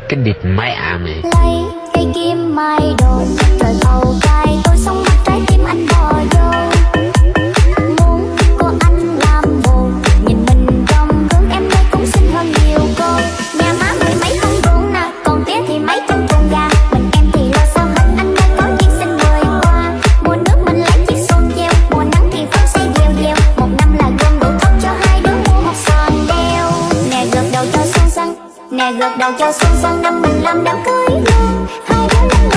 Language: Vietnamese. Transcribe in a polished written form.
Cái địt mẹ mày. Lấy cây kim mai đồn rồi thầu cài tôi sống mặt trái tim anh bò vô. Muốn có anh làm buồn, nhìn mình trong gương em đây cũng xinh hơn nhiều cô. Nhà má mười mấy con ruộng nè, còn tía thì mấy con chuồng gà. Mình em thì lo sao hết, anh đây có duyên xin người qua. Mùa nước mình lấy chiếc xuồng treo, mùa nắng thì pháo xây dèo dèo. Một năm là gom đủ tóc cho hai đứa mua một sòn đeo. Nè gật đầu cho son xăng, nè gật đầu cho son xăng, năm mình làm đám cưới luôn. Hai đứa lên